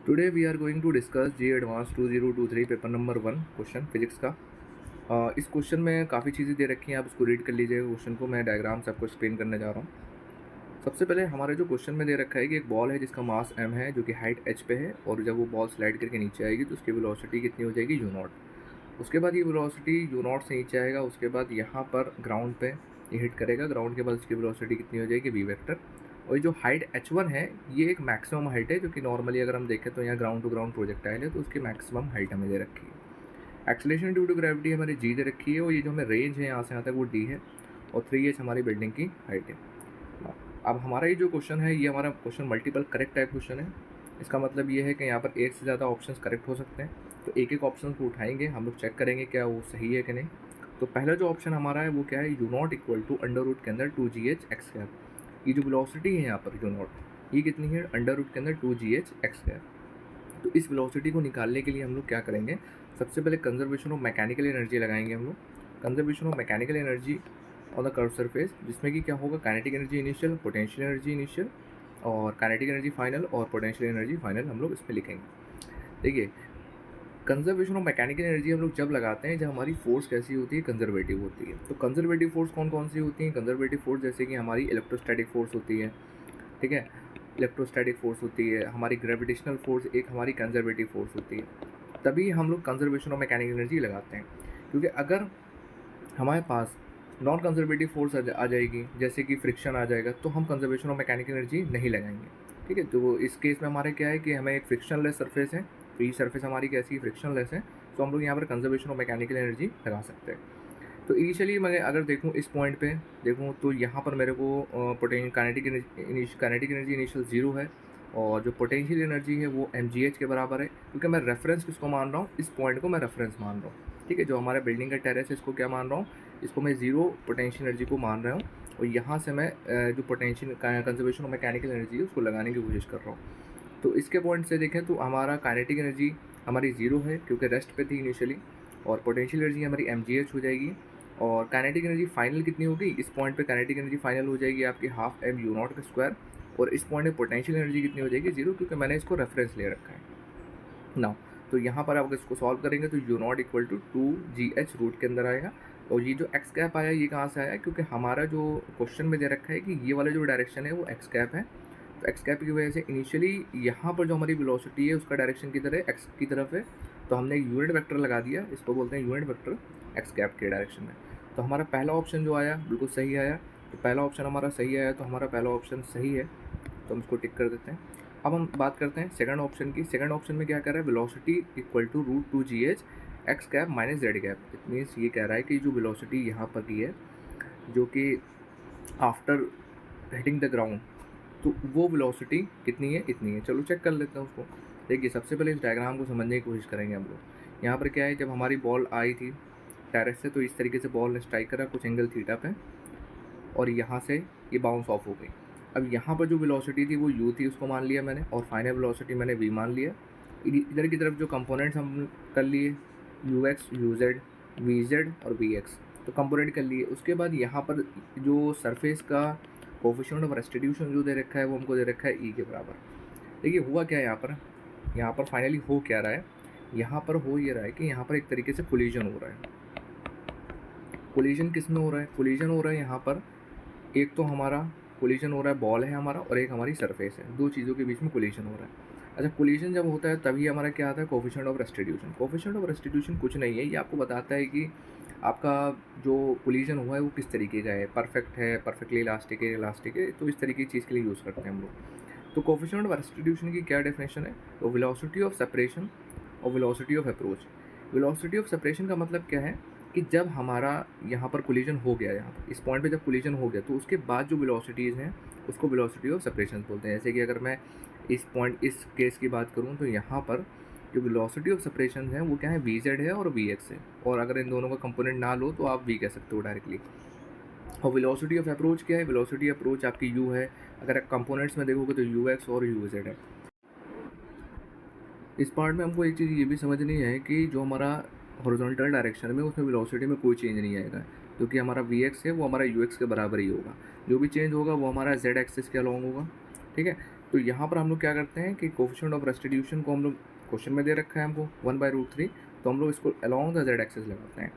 Today we are going to discuss GE Advanced 2023 paper number 1 question physics का। इस question में काफ़ी चीज़ें दे रखी हैं, आप इसको रीड कर लीजिएगा। क्वेश्चन को मैं डायग्राम से आपको एक्सप्लेन करने जा रहा हूँ। सबसे पहले हमारे जो क्वेश्चन में दे रखा है कि एक बॉल है जिसका मास m है, जो कि हाइट h पे है, और जब वो बॉल स्लाइड करके नीचे आएगी तो उसकी वेलोसिटी कितनी हो जाएगी, u0। उसके बाद ये वेलोसिटी u0 से नीचे आएगा, उसके बाद यहाँ पर ग्राउंड पे ये हिट करेगा, ग्राउंड के बाद उसकी वेलोसिटी कितनी हो जाएगी, v वेक्टर। और ये जो हाइट h1 है ये एक मैक्सिमम हाइट है, जो कि नॉर्मली अगर हम देखें तो यहाँ ग्राउंड टू ग्राउंड प्रोजेक्टाइल है, तो उसकी मैक्सिमम हाइट हमें दे रखी है। एक्सेलरेशन ड्यू टू ग्रेविटी हमारी g दे रखी है, और ये जो हमें रेंज है यहाँ से यहाँ तक वो d है, और 3h हमारी बिल्डिंग की हाइट है। अब हमारा ये जो क्वेश्चन है ये हमारा question multiple correct type question है। इसका मतलब ये है कि यहाँ पर एक से ज़्यादा ऑप्शंस करेक्ट हो सकते हैं, तो एक एक ऑप्शन को उठाएंगे, हम लोग चेक करेंगे क्या वो सही है कि नहीं। तो पहला जो ऑप्शन हमारा है वो क्या है, u0 equal to under root के अंदर 2gh x कैप। ये जो वेलोसिटी है यहाँ पर u0 ये कितनी है, अंडर रूट के अंदर 2gh x कैप। तो इस वेलोसिटी को निकालने के लिए हम लोग क्या करेंगे, सबसे पहले कंजर्वेशन ऑफ मैकेनिकल एनर्जी लगाएंगे हम लोग। Conservation of mechanical energy on the curve surface, जिसमें कि क्या होगा, kinetic energy initial, potential energy initial, और काइनेटिक एनर्जी फाइनल, और पोटेंशियल एनर्जी फाइनल हम लोग इसमें लिखेंगे। देखिए, कंजर्वेशन ऑफ मैकेनिकल एनर्जी हम लोग जब लगाते हैं जब हमारी फोर्स कैसी होती है, कंजर्वेटिव होती है। तो कंजर्वेटिव फोर्स कौन कौन सी होती हैं, कंजर्वेटिव फोर्स जैसे कि हमारी इलेक्ट्रोस्टैटिक फोर्स होती है, ठीक है, इलेक्ट्रोस्टैटिक फोर्स होती है, हमारी ग्रेविटेशनल फोर्स एक हमारी कंजर्वेटिव फोर्स होती है। तभी हम लोग कंजर्वेशन ऑफ मैकेनिकल एनर्जी लगाते हैं, क्योंकि अगर हमारे पास नॉन कंजर्वेटिव फोर्स आ जाएगी, जैसे कि फ्रिक्शन आ जाएगा, तो हम कंजर्वेशन ऑफ मैकेनिकल एनर्जी नहीं लगाएंगे। ठीक है, तो इस केस में हमारे क्या है कि हमें एक फ्रिक्शनलेस सरफेस है, तो ये सरफेस हमारी कैसी है, फ्रिक्शनलेस है, तो हम लोग यहाँ पर कंजर्वेशन ऑफ मैकेनिकल एनर्जी लगा सकते हैं। तो इनिशियली मैं अगर देखूँ इस पॉइंट पे देखूँ तो यहाँ पर मेरे को काइनेटिक एनर्जी इनिशियल 0 है, और जो पोटेंशियल एनर्जी है वो mgh के बराबर है, क्योंकि मैं रेफरेंस किसको मान रहा हूँ, इस पॉइंट को मैं रेफरेंस मान रहा हूँ। ठीक है, जो हमारा बिल्डिंग का टेरेस है इसको क्या मान रहा हूँ, इसको मैं 0 पोटेंशियल एनर्जी को मान रहा हूँ, और यहाँ से मैं जो potential conservation of mechanical energy है उसको लगाने की कोशिश कर रहा हूँ। तो इसके पॉइंट से देखें तो हमारा काइनेटिक एनर्जी हमारी 0 है, क्योंकि रेस्ट पे थी इनिशियली, और पोटेंशियल एनर्जी हमारी mgh हो जाएगी। और काइनेटिक एनर्जी फाइनल कितनी होगी, इस पॉइंट पे काइनेटिक एनर्जी फाइनल हो जाएगी आपकी हाफ m u0 का स्क्वायर, और इस पॉइंट पे पोटेंशियल एनर्जी कितनी हो जाएगी, 0, क्योंकि मैंने इसको रेफरेंस ले रखा है ना। तो यहाँ पर आप इसको सॉल्व करेंगे तो u0 equal to 2gh root के अंदर आएगा। और ये जो एक्स कैप आया ये कहाँ से आया, क्योंकि हमारा जो क्वेश्चन में दे रखा है कि ये वाला जो डायरेक्शन है वो एक्स कैप है, तो एक्स कैप की वजह से इनिशियली यहाँ पर जो हमारी वेलोसिटी है उसका डायरेक्शन की तरह एक्स की तरफ है, तो हमने यूनिट वेक्टर लगा दिया, इसको बोलते हैं यूनिट वेक्टर एक्स कैप के डायरेक्शन में। तो हमारा पहला ऑप्शन जो आया बिल्कुल सही आया, तो पहला ऑप्शन हमारा सही आया, तो हमारा पहला ऑप्शन सही है, तो हम इसको टिक कर देते हैं। अब हम बात करते हैं सेकंड ऑप्शन की। सेकंड ऑप्शन में क्या कह रहा है, velocity equal to root 2gh X cap minus Z cap. It means ये कह रहा है कि जो वेलोसिटी यहाँ पर की है, जो कि आफ्टर हिटिंग द ग्राउंड, तो वो वेलोसिटी कितनी है, इतनी है। चलो चेक कर लेते हैं उसको। देखिए, सबसे पहले इस डायग्राम को समझने की कोशिश करेंगे हम लोग। यहाँ पर क्या है, जब हमारी बॉल आई थी टेरेस से, तो इस तरीके से बॉल ने स्ट्राइक करा कुछ एंगल थीटा पे, और यहाँ से ये बाउंस ऑफ हो गई। अब यहाँ पर जो वेलोसिटी थी वो u थी, उसको मान लिया मैंने, और फाइनल वेलोसिटी मैंने v मान लिया। इधर की तरफ जो कंपोनेंट्स हम कर लिए, ux, uz, vz और vx, तो कंपोनेंट कर लिए। उसके बाद यहाँ पर जो सरफेस का कोफिशिएंट ऑफ रेस्टिट्यूशन जो दे रखा है वो हमको दे रखा है e के बराबर। देखिए हुआ क्या है यहाँ पर फाइनली हो क्या रहा है, यहाँ पर हो ये रहा है कि यहाँ पर एक तरीके से कोलिजन हो रहा है। कोलिजन किस में हो रहा है, कोलिजन हो रहा है यहाँ पर, एक तो हमारा कोलिजन हो रहा है, बॉल है हमारा, और एक हमारी सरफेस है, दो चीज़ों के बीच में कोलिजन हो रहा है। अच्छा, कोलिजन जब होता है तभी हमारा क्या आता है, coefficient of restitution. Coefficient of restitution कुछ नहीं है, ये आपको बताता है कि आपका जो कोलिजन हुआ है वो किस तरीके का है, परफेक्ट है, परफेक्टली इलास्टिक है, तो इस तरीके की चीज़ के लिए यूज़ करते हैं हम लोग। तो कोफिशिएंट ऑफ रेस्टिट्यूशन की क्या डेफिनेशन है, तो वेलोसिटी ऑफ सेपरेशन और velocity of approach. Velocity of separation का मतलब क्या है कि जब हमारा यहाँ पर कोलिजन हो गया, यहाँ पर इस पॉइंट पे जब कोलिजन हो गया, तो उसके बाद जो वेलोसिटीज़ हैं उसको वेलोसिटी ऑफ सेपरेशन बोलते हैं। जैसे कि अगर मैं इस केस की बात करूँ तो यहाँ पर जो वेलोसिटी ऑफ सेपरेशन है वो क्या है, वी जेड है और वी एक्स है, और अगर इन दोनों का कंपोनेंट ना लो तो आप वी कह सकते हो डायरेक्टली। और वेलोसिटी ऑफ अप्रोच क्या है, वेलोसिटी अप्रोच आपकी यू है, अगर आप कंपोनेंट्स में देखोगे तो यू एक्स और यू जेड है। इस पार्ट में हमको एक चीज़ ये भी समझनी है कि जो हमारा हॉरिजॉन्टल डायरेक्शन में उसमें वेलोसिटी में कोई चेंज नहीं आएगा, क्योंकि हमारा वी एक्स है वो हमारा यू एक्स के बराबर ही होगा। जो भी चेंज होगा वो हमारा जेड एक्सिस के अलॉन्ग होगा। ठीक है, तो यहाँ पर हम लोग क्या करते हैं कि कोफिशिएंट ऑफ रेस्टिट्यूशन को हम लोग क्वेश्चन में दे रखा है हमको 1/√3, तो हम लोग इसको अलॉन्ग द जेड एक्सिस लगाते हैं।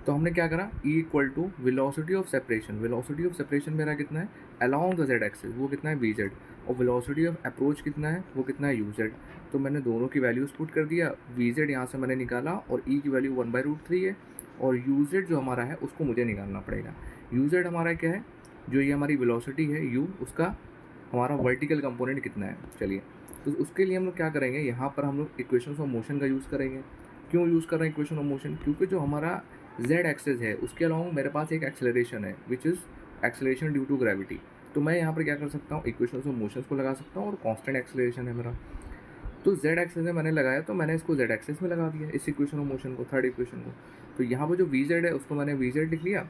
तो हमने क्या करा, E equal to velocity of separation मेरा कितना है अलॉन्ग द जेड एक्सिस, वो कितना है VZ, और वेलोसिटी ऑफ अप्रोच कितना है, वो कितना है UZ। तो मैंने दोनों की वैल्यूज़ पुट कर दिया, VZ यहाँ से मैंने निकाला और E की वैल्यू 1/√3 है, और UZ जो हमारा है उसको मुझे निकालना पड़ेगा। UZ हमारा क्या है, जो ये हमारी वेलोसिटी है U, उसका हमारा वर्टिकल कंपोनेंट कितना है। चलिए, तो उसके लिए हम लोग क्या करेंगे, यहाँ पर हम लोग इक्वेशंस ऑफ मोशन का यूज़ करेंगे। क्यों यूज़ कर रहे हैं इक्वेशन ऑफ मोशन, क्योंकि जो हमारा जेड एक्सेस है उसके अलावा मेरे पास एक एक्सेलरेशन है which is acceleration due to gravity. तो मैं यहाँ पर क्या कर सकता हूँ, इक्वेशन ऑफ मोशंस को लगा सकता हूँ, और कांस्टेंट एक्सेलरेशन है मेरा। तो जेड एक्सेस में मैंने लगाया, तो मैंने इसको जेड एक्सेस में लगा दिया इस इक्वेशन ऑफ मोशन को, थर्ड इक्वेशन को। तो यहाँ पर जो वी जेड है उसको मैंने वी जेड लिख लिया,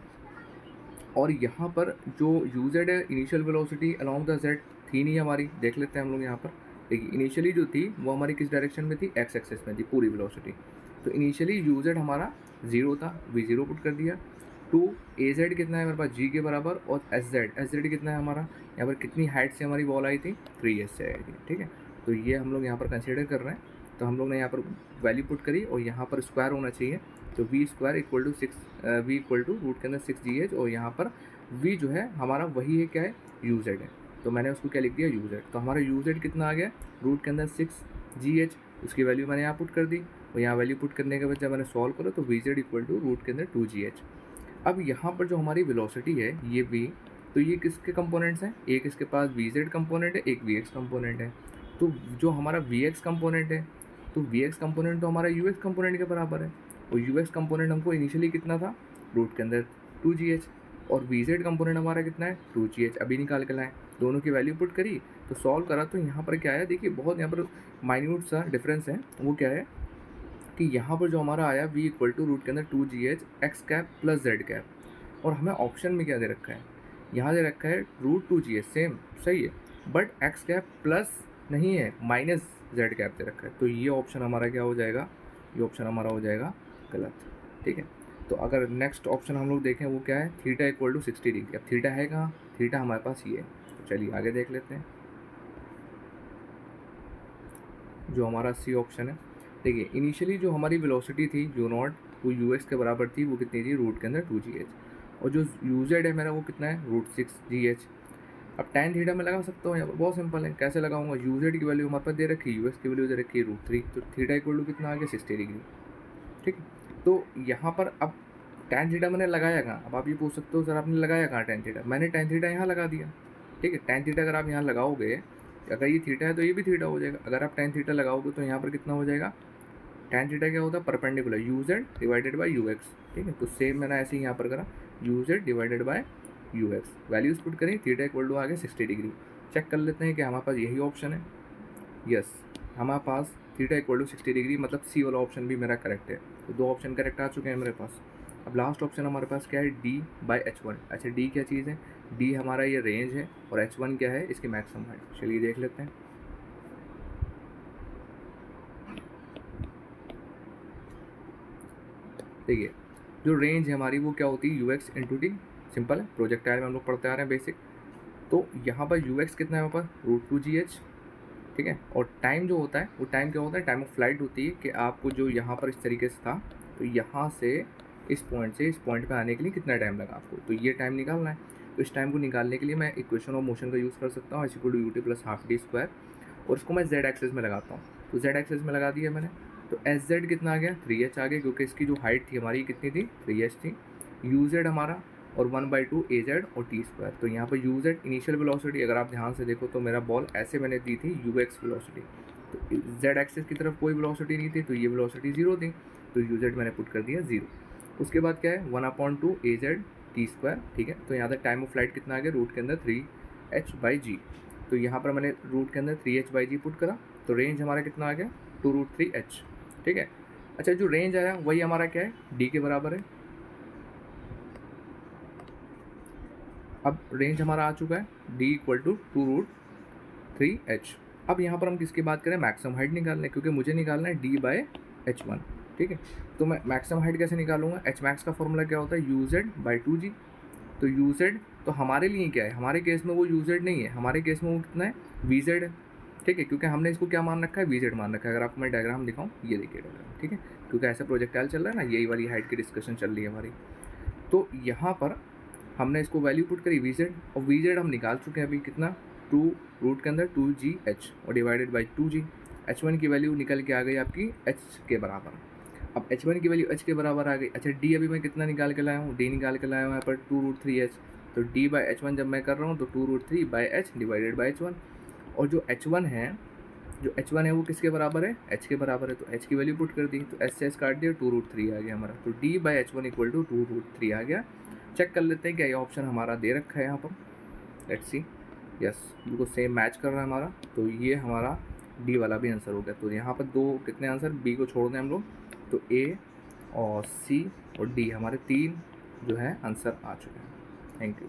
और यहाँ पर जो यू जेड है, initial velocity along the Z थी नहीं हमारी, देख लेते हैं हम लोग यहाँ पर। देखिए इनिशियली जो थी वो हमारी किस डायरेक्शन में थी, एक्स एक्सेस में थी पूरी वेलोसिटी। तो इनिशियली यू जेड हमारा 0 था, V0 पुट कर दिया। टू ए जेड कितना है मेरे पास G के बराबर, और एस जेड कितना है हमारा, यहाँ पर कितनी हाइट से हमारी बॉल आई थी, 3s से आई थी। ठीक है, तो ये हम लोग यहाँ पर कंसिडर कर रहे हैं। तो हम लोग ने यहाँ पर वैल्यू पुट करी, और यहाँ पर स्क्वायर होना चाहिए, तो V² equal to 6, V equal to root के अंदर 6GH, और यहाँ पर V जो है हमारा वही है, क्या है, UZ है। तो मैंने उसको क्या लिख दिया, UZ। तो हमारा UZ कितना आ गया, रूट के अंदर 6GH, उसकी वैल्यू मैंने यहाँ पुट कर दी, और यहाँ वैल्यू पुट करने के बाद जब मैंने सॉल्व करा तो VZ इक्वल टू रूट के अंदर 2GH। अब यहाँ पर जो हमारी वेलोसिटी है ये V, तो ये किसके कंपोनेंट्स हैं, एक इसके पास VZ कंपोनेंट है, एक VX कंपोनेंट है। तो जो हमारा VX कंपोनेंट है, तो VX कंपोनेंट तो हमारा UX कंपोनेंट के बराबर है, और UX कंपोनेंट हमको इनिशियली कितना था, रूट के अंदर 2GH, और VZ कंपोनेंट हमारा कितना है, 2GH। अभी निकाल के लाएँ, दोनों की वैल्यू पुट करी, तो सॉल्व करा, तो यहाँ पर क्या है, देखिए बहुत यहाँ पर माइन्यूट सा डिफरेंस है। वो क्या है कि यहाँ पर जो हमारा आया V इक्वल टू रूट के अंदर 2GH X cap plus Z cap, और हमें ऑप्शन में क्या दे रखा है, यहाँ दे रखा है रूट 2GH, सेम सही है, बट एक्स कैप प्लस नहीं है, माइनस जेड कैप दे रखा है। तो ये ऑप्शन हमारा क्या हो जाएगा, ये ऑप्शन हमारा हो जाएगा गलत। ठीक है, तो अगर नेक्स्ट ऑप्शन हम लोग देखें वो क्या है, थीटा इक्वल टू 60 डिग्री। अब थीटा है कहाँ, थीटा हमारे पास ये है। तो चलिए आगे देख लेते हैं, जो हमारा सी ऑप्शन है। देखिए इनिशियली जो हमारी वेलोसिटी थी U0, वो UX के बराबर थी, वो कितनी थी, रूट के अंदर 2GH, और जो UZ है मेरा वो कितना है, रूट 6GH। अब tan थीटा में लगा सकता हूँ यहाँ पर, बहुत सिंपल है, कैसे लगाऊंगा, UZ की वैल्यू हमारे पास दे रखी है, UX की वैल्यू दे रखी है रूट 3, तो थीटा इक्वल टू कितना आ गया, 60 डिग्री। ठीक है, तो यहाँ पर अब tan थीटा मैंने लगाया कहाँ, अब आप ये पूछ सकते हो सर आपने लगाया कहाँ tan थीटा, मैंने tan थीटा यहाँ लगा दिया। ठीक है, tan थीटा अगर आप यहाँ लगाओगे, अगर ये थीटा है तो ये भी थीटा हो जाएगा, अगर आप tan थीटा लगाओगे तो यहाँ पर कितना हो जाएगा, tan थीटा क्या होता है, perpendicular UZ divided by UX। ठीक है, तो सेम मैंने ऐसे ही यहाँ पर करा, UZ divided by UX, values put करें, थीटा इक्वल टू आ गया 60 डिग्री। चेक कर लेते हैं कि हमारे पास यही ऑप्शन है। यस, हमारे पास थीटा इक्वल टू 60 डिग्री, मतलब सी वाला ऑप्शन भी मेरा करेक्ट है। तो दो ऑप्शन करेक्ट आ चुके हैं मेरे पास। अब लास्ट ऑप्शन हमारे पास क्या है, D/H1। अच्छा, D क्या चीज़ है, D हमारा ये रेंज है, और H1 क्या है, इसकी मैक्सिमम हाइट। चलिए देख लेते हैं। देखिए जो रेंज है हमारी वो क्या होती है, UX इंटू डी, सिंपल है, प्रोजेक्टाइल में हम लोग पढ़ते आ रहे हैं बेसिक। तो यहाँ पर UX कितना है हमारे पास, रूट 2GH। ठीक है, और टाइम जो होता है वो टाइम क्या होता है, टाइम ऑफ फ्लाइट होती है, कि आपको जो यहाँ पर इस तरीके से था, तो यहाँ से इस पॉइंट पे आने के लिए कितना टाइम लगा आपको, तो ये टाइम निकालना है। तो इस टाइम को निकालने के लिए मैं इक्वेशन ऑफ मोशन का यूज़ कर सकता हूँ, equal to UT plus half D², और इसको मैं Z एक्सेस में लगाता हूँ। तो Z एक्सेस में लगा दिया मैंने, तो SZ कितना आ गया, 3H आ गया, क्योंकि इसकी जो हाइट थी हमारी कितनी थी, 3H थी। UZ हमारा, और 1/2 AZ और T²। तो यहाँ पर UZ इनिशियल वेलोसिटी, अगर आप ध्यान से देखो तो मेरा बॉल ऐसे मैंने दी थी UX वेलोसिटी, तो Z एक्सेस की तरफ कोई वेलोसिटी नहीं थी, तो ये वेलोसिटी 0 थी, तो UZ मैंने पुट कर दिया 0। उसके बाद क्या है, 1/2 AZ T²। ठीक है, तो यहाँ तक टाइम ऑफ फ्लाइट कितना आ गया, रूट के अंदर 3H/G। तो यहाँ पर मैंने रूट के अंदर 3H/G पुट करा, तो रेंज हमारा कितना आ गया, 2√3H। ठीक है, अच्छा जो रेंज आया वही हमारा क्या है, D के बराबर है। अब रेंज हमारा आ चुका है, D इक्वल टू 2√3H। अब यहाँ पर हम किसकी बात करें, मैक्सिमम हाइट निकालना है, क्योंकि मुझे निकालना है D/H1। ठीक है, तो मैं मैक्सिमम हाइट कैसे निकालूंगा, H मैक्स का फॉर्मूला क्या होता है, UZ/2G। तो UZ तो हमारे लिए क्या है, हमारे केस में वो UZ नहीं है, हमारे केस में वो कितना है, VZ है। ठीक है, क्योंकि हमने इसको क्या मान रखा है, वी जेड मान रखा है। अगर आपको मैं डायग्राम दिखाऊँ, ये देखिए डायग्राम, ठीक है, क्योंकि ऐसा प्रोजेक्टाइल चल रहा है ना, यही वाली हाइट की डिस्कशन चल रही है हमारी। तो यहाँ पर हमने इसको वैल्यू पुट करी वी जेड, और वी जेड हम निकाल चुके हैं अभी कितना, 2 रूट के अंदर 2GH और डिवाइडेड बाई 2G। H1 की वैल्यू निकल के आ गई आपकी H के बराबर। अब H1 की वैल्यू H के बराबर आ गई। अच्छा, D अभी मैं कितना निकाल के लाया हूँ, D निकाल के लाया हूँ यहाँ पर 2√3H। तो D बाई H1 जब मैं कर रहा हूँ तो 2√3/H डिवाइडेड बाई H1। और जो H1 है वो किसके बराबर है, H के बराबर है। तो H की वैल्यू पुट कर दी, तो H से H काट दिया, 2√3 आ गया हमारा। तो D by H1 equal to 2√3 आ गया। चेक कर लेते हैं क्या ये ऑप्शन हमारा दे रखा है यहाँ पर। लेट्स सी, यस, बिल्कुल सेम मैच कर रहा है हमारा। तो ये हमारा डी वाला भी आंसर हो गया। तो यहाँ पर दो कितने आंसर, बी को छोड़ दें हम लोग, तो ए और सी और डी हमारे 3 जो है आंसर आ चुके हैं। Thank you.